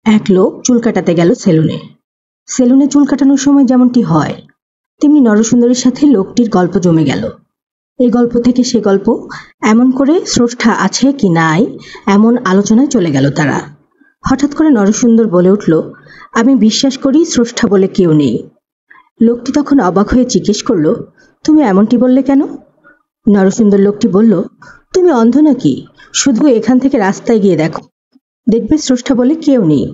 এক লোক চুল কাটাতে গেল সেলুনে। সেলুনে চুল কাটানোর সময় যেমনটি হয় তেমনি নরসুন্দরীর সাথে লোকটির গল্প জমে গেল। এই গল্প থেকে সে গল্প, এমন করে স্রষ্টা আছে কি নাই এমন আলোচনায় চলে গেল তারা। হঠাৎ করে নরসুন্দর বলে উঠল, আমি বিশ্বাস করি স্রষ্টা বলে কেউ নেই। লোকটি তখন অবাক হয়ে জিজ্ঞেস করল, তুমি এমনটি বললে কেন? নরসুন্দর লোকটি বলল, তুমি অন্ধ নাকি? শুধু এখান থেকে রাস্তায় গিয়ে দেখো, দেখবে স্রষ্টা বলে কেউ নেই।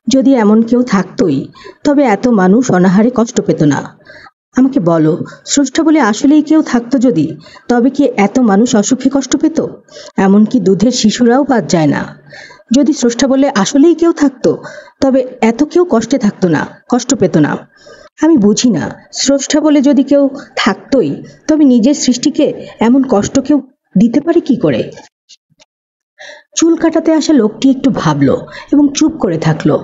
যদি এমন কেউ থাকতই তবে এত মানুষ অনাহারে কষ্ট পেত না। আমাকে বলো, স্রষ্টা বলে আসলেই কেউ থাকতো যদি, তবে কি এত মানুষ অসুখে কষ্ট পেত? এমনকি দুধের শিশুরাও বাদ যায় না। যদি স্রষ্টা বলে আসলেই কেউ থাকতো তবে এত কেউ কষ্টে থাকতো না, কষ্ট পেত না। আমি বুঝি না, স্রষ্টা বলে যদি কেউ থাকতই তবে নিজের সৃষ্টিকে এমন কষ্ট কেউ দিতে পারে কি করে? চুল কাটাতে আসা লোকটি একটু ভাবল এবং চুপ করে থাকলো।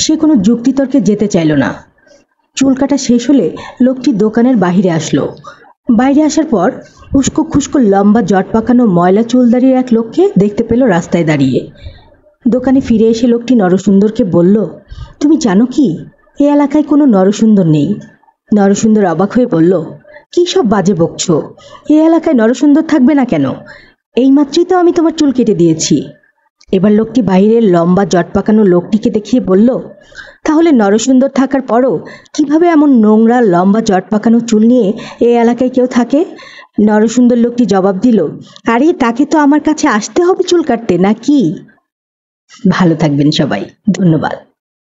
সে কোনো যুক্তিতর্কে যেতে চাইল না। চুল কাটা শেষ হলে লোকটি দোকানের বাহিরে আসলো। বাইরে আসার পর উস্কো খুস্কো লম্বা জট পাকানো ময়লা চুলদারির এক লোককে দেখতে পেল রাস্তায় দাঁড়িয়ে। দোকানে ফিরে এসে লোকটি নরসুন্দরকে বলল, তুমি জানো কি, এ এলাকায় কোনো নরসুন্দর নেই। নরসুন্দর অবাক হয়ে বলল, কি সব বাজে বকছো? এ এলাকায় নরসুন্দর থাকবে না কেন? এইমাত্রই তো আমি তোমার চুল কেটে দিয়েছি। এবার লোকটি বাইরের লম্বা জট পাকানো লোকটিকে দেখিয়ে বলল, তাহলে নরসুন্দর থাকার পরও কিভাবে এমন নোংরা লম্বা জট পাকানো চুল নিয়ে এই এলাকায় কেউ থাকে? নরসুন্দর লোকটি জবাব দিল, আরে তাকে তো আমার কাছে আসতে হবে চুল কাটতে, নাকি? ভালো থাকবেন সবাই, ধন্যবাদ।